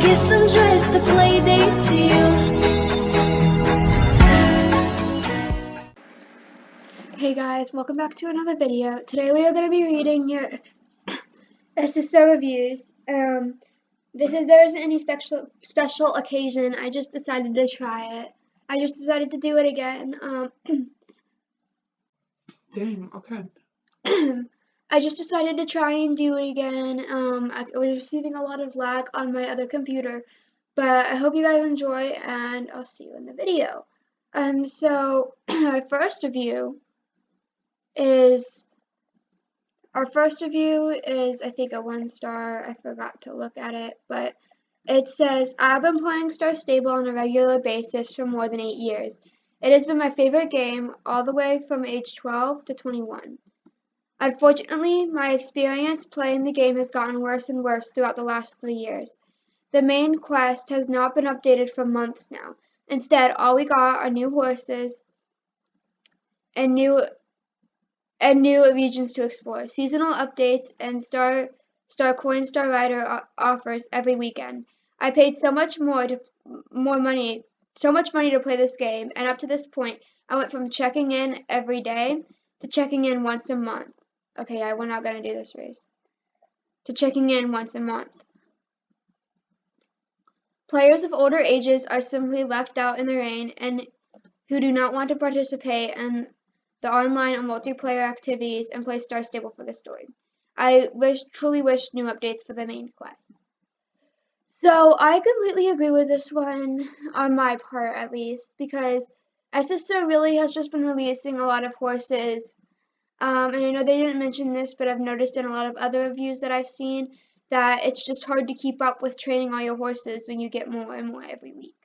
guess I'm just a play date to you. Hey guys, welcome back to another video. Today we are going to be reading your SSO reviews. There isn't any special occasion. I just decided to try it. I just decided to do it again. Dang, okay. I just decided to try and do it again. I was receiving a lot of lag on my other computer, but I hope you guys enjoy, and I'll see you in the video. So our first review is I think a 1-star. I forgot to look at it, but it says, I've been playing Star Stable on a regular basis for more than 8 years. It has been my favorite game all the way from age 12 to 21. Unfortunately, my experience playing the game has gotten worse and worse throughout the last 3 years. The main quest has not been updated for months now. Instead, all we got are new horses and new regions to explore, seasonal updates, and Star Rider offers every weekend. I paid so much money to play this game, and up to this point, I went from checking in every day to checking in once a month. Okay, yeah, we're not gonna do this race. To checking in once a month. Players of older ages are simply left out in the rain and who do not want to participate in the online and multiplayer activities and play Star Stable for the story. I truly wish new updates for the main quest. So I completely agree with this one, on my part at least, because SSO really has just been releasing a lot of horses. And I know they didn't mention this, but I've noticed in a lot of other reviews that I've seen that it's just hard to keep up with training all your horses when you get more and more every week.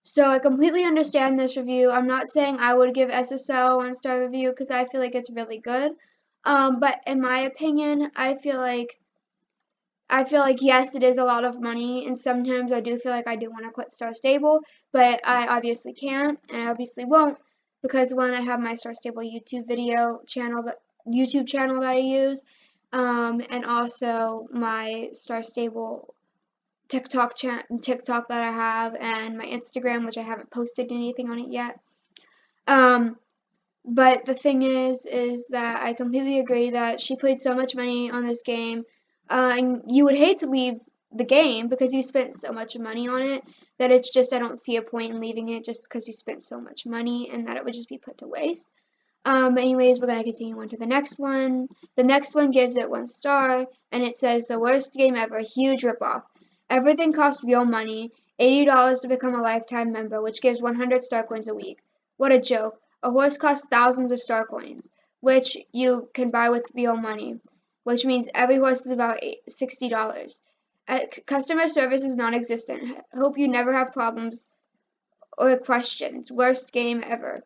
So I completely understand this review. I'm not saying I would give SSO a 1-star review because I feel like it's really good. But in my opinion, I feel like yes, it is a lot of money, and sometimes I do feel like I do want to quit Star Stable, but I obviously can't, and I obviously won't, because one, I have my Star Stable YouTube channel that I use, and also my Star Stable TikTok that I have, and my Instagram, which I haven't posted anything on it yet. But the thing is that I completely agree that she paid so much money on this game, and you would hate to leave the game because you spent so much money on it that it's just, I don't see a point in leaving it just because you spent so much money, and that it would just be put to waste. Anyways, we're going to continue on to the next one. The next one gives it 1 star, and it says, the worst game ever, huge ripoff. Everything costs real money, $80 to become a lifetime member, which gives 100 star coins a week. What a joke. A horse costs thousands of star coins, which you can buy with real money, which means every horse is about $60. Customer service is non-existent. Hope you never have problems or questions. Worst game ever.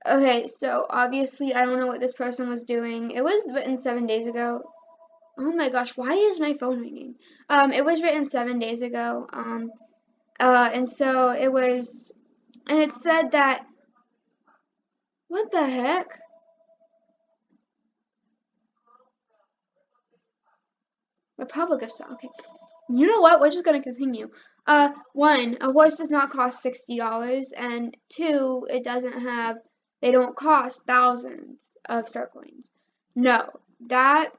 Okay, so obviously I don't know what this person was doing. It was written 7 days ago. Oh my gosh, why is my phone ringing? It was written 7 days ago. And so it was, and it said that, what the heck? Republic of Star, okay. You know what, we're just gonna continue. 1, a horse does not cost $60, and 2, they don't cost thousands of star coins. No, that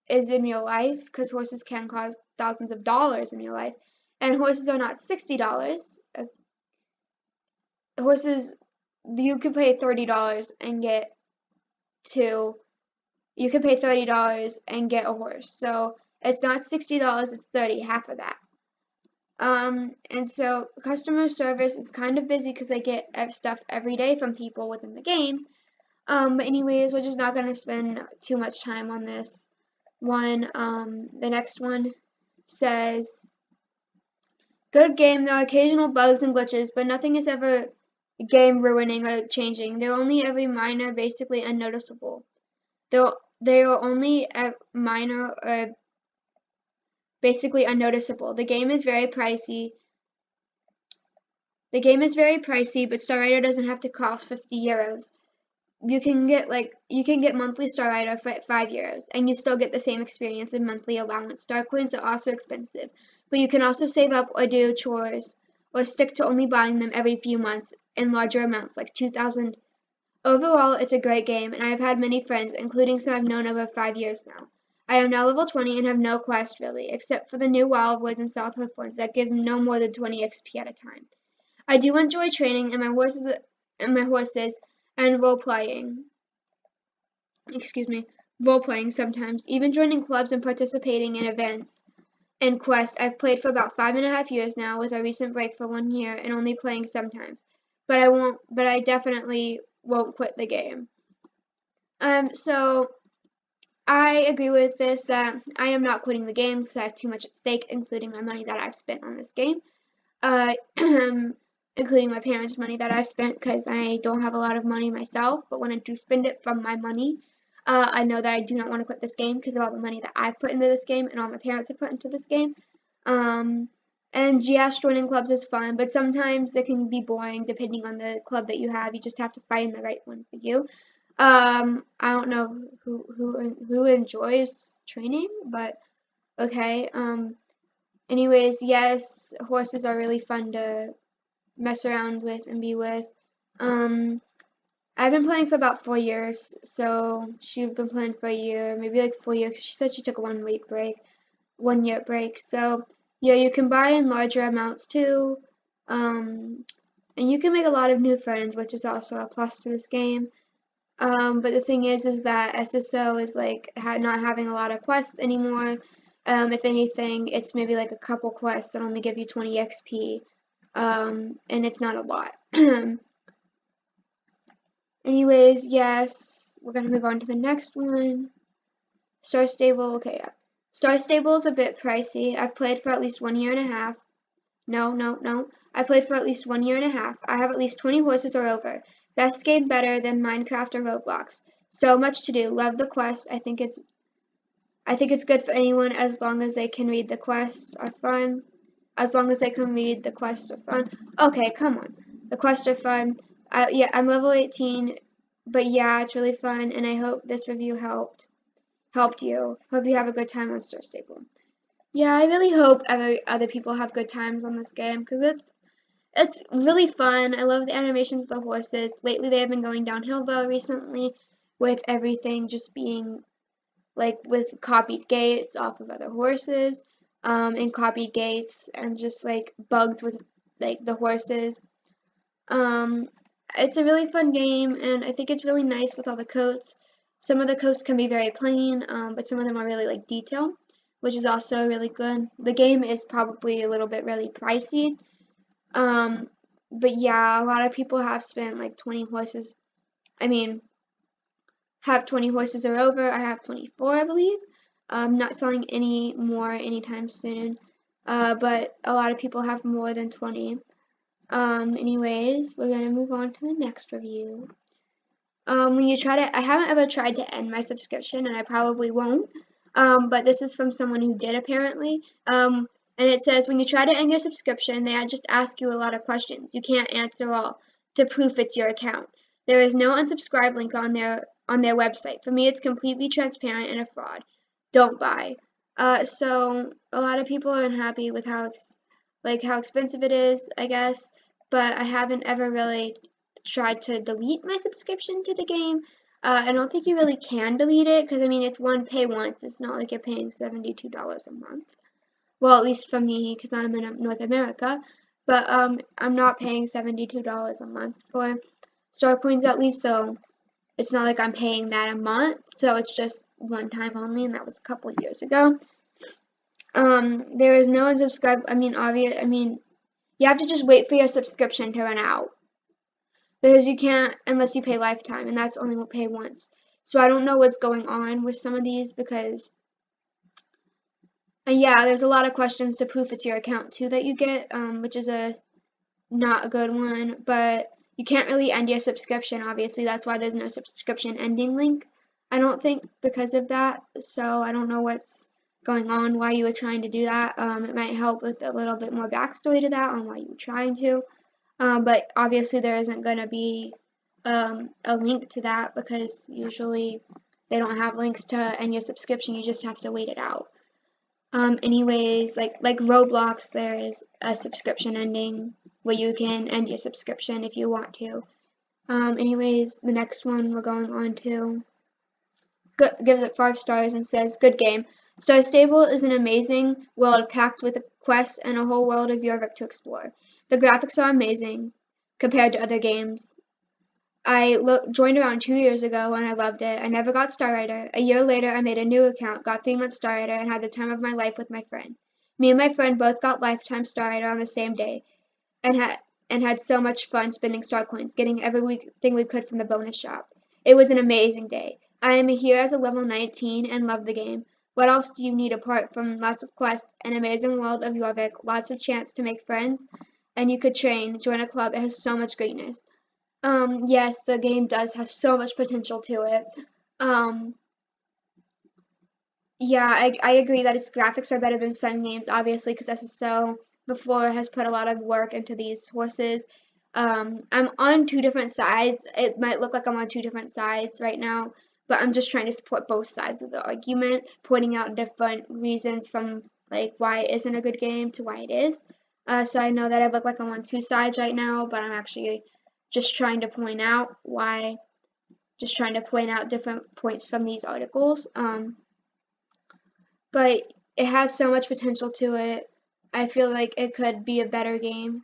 is in real life, because horses can cost thousands of dollars in real life, and horses are not $60. Horses, you could pay $30 and get a horse. So it's not $60, it's $30, half of that. And so customer service is kind of busy because they get stuff every day from people within the game. But anyways, we're just not going to spend too much time on this one. The next one says, good game, there are occasional bugs and glitches, but nothing is ever game ruining or changing. They're only every minor, basically unnoticeable. They are only minor or basically unnoticeable. The game is very pricey, but Star Rider doesn't have to cost €50. you can get monthly Star Rider for 5 years, and you still get the same experience in monthly allowance. Star coins are also expensive, but you can also save up or do chores, or stick to only buying them every few months in larger amounts, like 2,000. Overall, it's a great game, and I have had many friends, including some I've known over 5 years now. I am now level 20 and have no quest really, except for the new Wildwoods and Southwood ones that give no more than 20 XP at a time. I do enjoy training and my horses and role playing sometimes, even joining clubs and participating in events and quests. I've played for about 5.5 years now, with a recent break for 1 year and only playing sometimes. But I definitely won't quit the game. So I agree with this, that I am not quitting the game because I have too much at stake, including my money that I've spent on this game. Uh, including my parents' money that I've spent, because I don't have a lot of money myself, but when I do spend it from my money, I know that I do not want to quit this game because of all the money that I've put into this game and all my parents have put into this game. And yes, joining clubs is fun, but sometimes it can be boring depending on the club that you have. You just have to find the right one for you. I don't know who enjoys training, but okay. Anyways, yes, horses are really fun to mess around with and be with. I've been playing for about 4 years, so she's been playing for a year, maybe like 4 years. She said she took a 1 week break, 1 year break. So yeah, you can buy in larger amounts too, and you can make a lot of new friends, which is also a plus to this game. But the thing is that SSO is like not having a lot of quests anymore. If anything, it's maybe like a couple quests that only give you 20 XP, and it's not a lot. Anyways, yes, we're gonna move on to the next one. Star Stable, okay, yeah. Star Stable is a bit pricey. I've played for at least 1 year and a half. No. I played for at least 1 year and a half. I have at least 20 horses or over. Best game better than Minecraft or Roblox. So much to do. Love the quest. I think it's good for anyone as long as they can read the quests are fun. As long as they can read the quests are fun. Okay, come on. The quests are fun. Yeah, I'm level 18, but yeah, it's really fun, and I hope this review helped you. Hope you have a good time on Star Stable. Yeah, I really hope other people have good times on this game, because it's really fun. I love the animations of the horses. Lately, they have been going downhill though recently, with everything just being like with copied gates off of other horses, and copied gates and just like bugs with like the horses. Um, it's a really fun game, and I think it's really nice with all the coats. Some of the coats can be very plain, but some of them are really like detailed, which is also really good. The game is probably a little bit really pricey, but yeah, a lot of people have spent like 20 horses. I mean, have 20 horses or over. I have 24, I believe. I'm not selling any more anytime soon, but a lot of people have more than 20. Anyways, we're gonna move on to the next review. I haven't ever tried to end my subscription, and I probably won't. But this is from someone who did apparently. And it says, when you try to end your subscription, they just ask you a lot of questions. You can't answer all to proof it's your account. There is no unsubscribe link on their website. For me, it's completely transparent and a fraud. Don't buy. So a lot of people are unhappy with how expensive it is, I guess. But I haven't ever really tried to delete my subscription to the game. I don't think you really can delete it, because I mean it's one pay once. It's not like you're paying $72 a month. Well, at least for me, because I'm in North America. But I'm not paying $72 a month for Star Coins, at least, so it's not like I'm paying that a month. So it's just one time only, and that was a couple years ago. There is no unsubscribe. You have to just wait for your subscription to run out, because you can't unless you pay lifetime, and that's only pay once. So I don't know what's going on with some of these, because yeah, there's a lot of questions to proof it's your account too that you get, which is not a good one. But you can't really end your subscription, obviously. That's why there's no subscription ending link, I don't think, because of that. So I don't know what's going on, why you were trying to do that. It might help with a little bit more backstory to that on why you were trying to. But obviously there isn't going to be a link to that because usually they don't have links to end your subscription. You just have to wait it out. Anyways, like Roblox, there is a subscription ending where you can end your subscription if you want to. Anyways, the next one we're going on to gives it 5 stars and says, "Good game. Star Stable is an amazing world packed with a quest and a whole world of Jorvik to explore. The graphics are amazing compared to other games. I joined around 2 years ago and I loved it. I never got Star Rider. A year later, I made a new account, got 3 months Star Rider, and had the time of my life with my friend. Me and my friend both got lifetime Star Rider on the same day, and had so much fun spending star coins, getting everything we could from the bonus shop. It was an amazing day. I am here as a level 19 and love the game. What else do you need apart from lots of quests, an amazing world of Jorvik, lots of chance to make friends, and you could train, join a club. It has so much greatness." Yes, the game does have so much potential to it. Yeah, I agree that its graphics are better than some games, obviously, because SSO before has put a lot of work into these horses. I'm on 2 different sides. It might look like I'm on 2 different sides right now, but I'm just trying to support both sides of the argument, pointing out different reasons from like why it isn't a good game to why it is. So I know that I look like I'm on 2 sides right now, but I'm actually just trying to point out why, just trying to point out different points from these articles. But it has so much potential to it. I feel like it could be a better game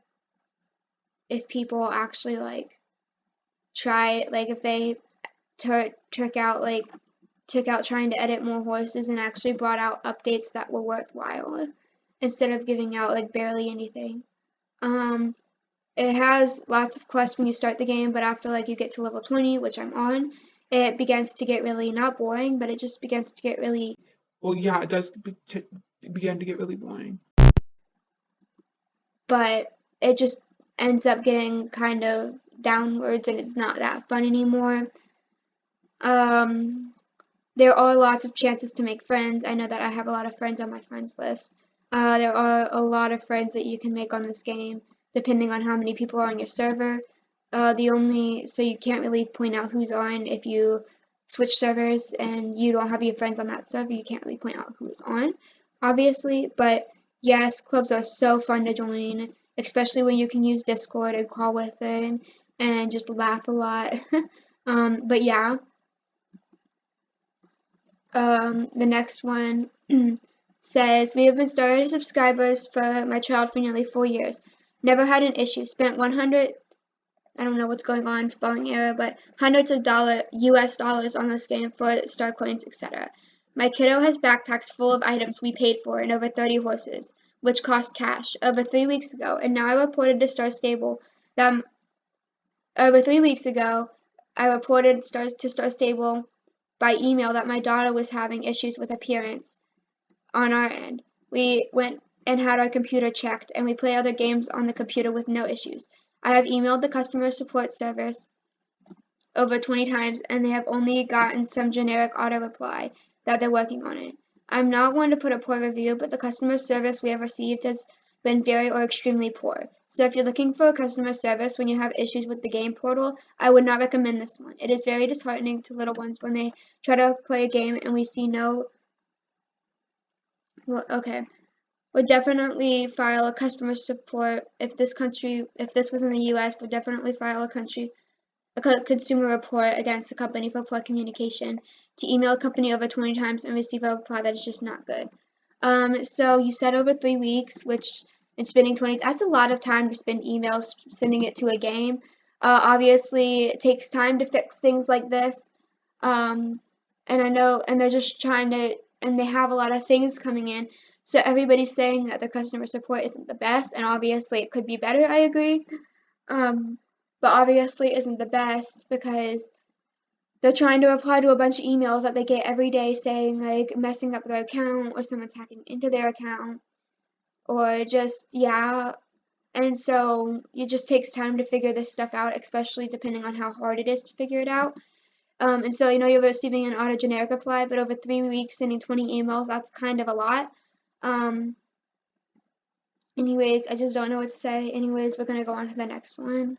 if people actually like try it, like if they took out trying to edit more horses and actually brought out updates that were worthwhile instead of giving out like barely anything. It has lots of quests when you start the game, but after like you get to level 20, which I'm on, it begins to get really not boring, but it just begins to get really. Well, yeah, it does begin to get really boring. But it just ends up getting kind of downwards and it's not that fun anymore. There are lots of chances to make friends. I know that I have a lot of friends on my friends list. There are a lot of friends that you can make on this game, depending on how many people are on your server. So you can't really point out who's on if you switch servers and you don't have your friends on that server. You can't really point out who's on, obviously. But yes, clubs are so fun to join, especially when you can use Discord and call with them and just laugh a lot. But yeah. The next one says, "We have been Star Rated subscribers for my child for nearly 4 years. Never had an issue. Spent 100, I don't know what's going on, spelling error, but hundreds of US dollars on this game for star coins, etc. My kiddo has backpacks full of items we paid for and over 30 horses, which cost cash, over 3 weeks ago, and now I reported to Star Stable that over 3 weeks ago, I reported to Star Stable by email that my daughter was having issues with appearance on our end. We went and had our computer checked, and we play other games on the computer with no issues. I have emailed the customer support service over 20 times, and they have only gotten some generic auto reply that they're working on it. I'm not one to put a poor review, but the customer service we have received has been very or extremely poor. So if you're looking for a customer service when you have issues with the game portal, I would not recommend this one. It is very disheartening to little ones when they try to play a game and we see no. Well, okay. Would definitely file a customer support if this was in the U.S. Would definitely file a consumer report against the company for poor communication. To email a company over 20 times and receive a reply that is just not good. So you said over 3 weeks, which and spending 20, that's a lot of time to spend emails sending it to a game. Obviously, it takes time to fix things like this. And I know, and they're just trying to, and they have a lot of things coming in. So everybody's saying that the customer support isn't the best, and obviously it could be better, I agree. But obviously isn't the best because they're trying to reply to a bunch of emails that they get every day saying like messing up their account or someone's hacking into their account or just, yeah. And so it just takes time to figure this stuff out, especially depending on how hard it is to figure it out. And so, you're receiving an auto generic reply, but over 3 weeks sending 20 emails, that's kind of a lot. Anyways, I just don't know what to say. Anyways, we're going to go on to the next one.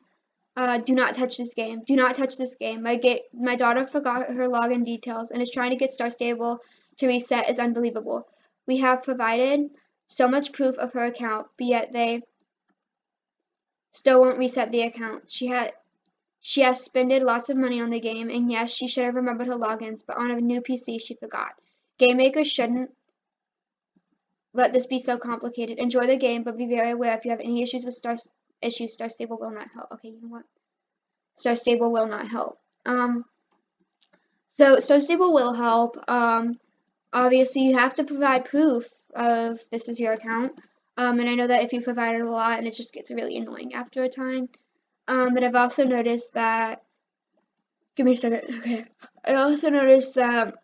Do not touch this game. Do not touch this game. My daughter forgot her login details and is trying to get Star Stable to reset. Is unbelievable. We have provided so much proof of her account, but yet they still won't reset the account. She has spent lots of money on the game, and yes, she should have remembered her logins, but on a new PC she forgot. Game makers shouldn't let this be so complicated. Enjoy the game, but be very aware if you have any issues with Star Stable will not help. Okay, you know what? Star Stable will not help. So Star Stable will help. Obviously you have to provide proof of this is your account. And I know that if you provide it a lot, and it just gets really annoying after a time. But I've also noticed that. Give me a second. Okay. I also noticed that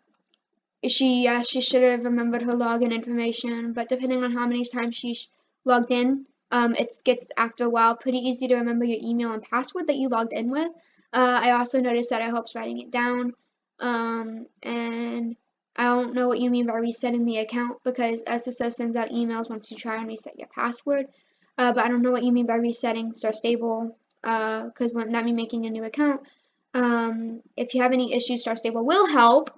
she should have remembered her login information, but depending on how many times she's logged in, it gets after a while pretty easy to remember your email and password that you logged in with. I also noticed that it helps writing it down, and I don't know what you mean by resetting the account because SSO sends out emails once you try and reset your password, but I don't know what you mean by resetting Star Stable because wouldn't that mean making a new account? If you have any issues, Star Stable will help.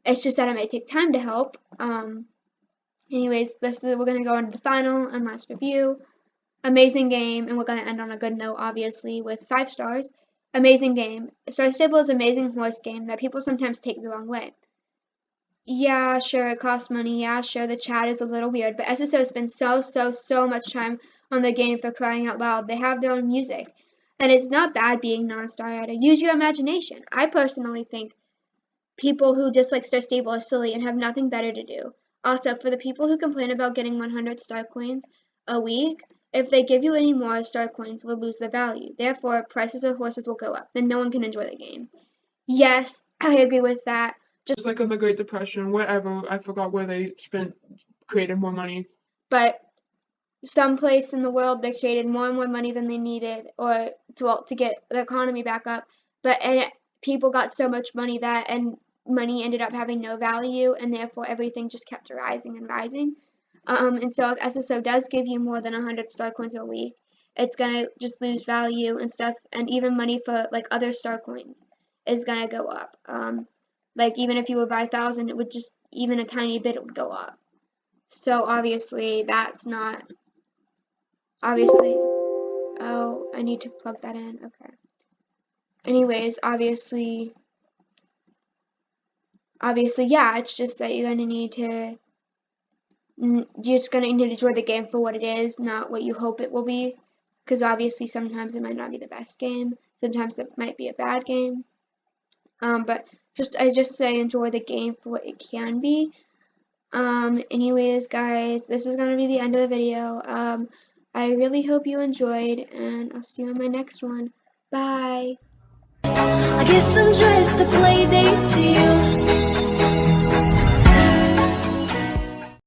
It's just that it may take time to help. Anyways, we're gonna go into the final and last review. Amazing game, and we're gonna end on a good note, obviously, with 5 stars. Amazing game. Star Stable is an amazing horse game that people sometimes take the wrong way. Yeah, sure, it costs money. Yeah, sure, the chat is a little weird, but SSO spends so much time on the game for crying out loud. They have their own music, and it's not bad being non-star. Use your imagination. I personally think people who dislike Star Stable are silly and have nothing better to do. Also, for the people who complain about getting 100 star coins a week, if they give you any more, star coins will lose their value. Therefore, prices of horses will go up. Then no one can enjoy the game. Yes, I agree with that. Just like in the Great Depression, wherever, I forgot where they created more money. But someplace in the world they created more and more money than they needed or to get the economy back up. And people got so much money and money ended up having no value, and therefore everything just kept rising and rising. And so if SSO does give you more than 100 star coins a week, it's gonna just lose value and stuff, and even money for like other star coins is gonna go up. Like even if you would buy 1,000, it would just even a tiny bit it would go up. So obviously that's not obviously. Oh, I need to plug that in. Okay. Anyways, obviously, yeah, it's just that you're just gonna need to enjoy the game for what it is, not what you hope it will be. Because obviously, sometimes it might not be the best game. Sometimes it might be a bad game. But I just say enjoy the game for what it can be. Anyways, guys, this is gonna be the end of the video. I really hope you enjoyed, and I'll see you in my next one. Bye. I guess I'm just a play date to you.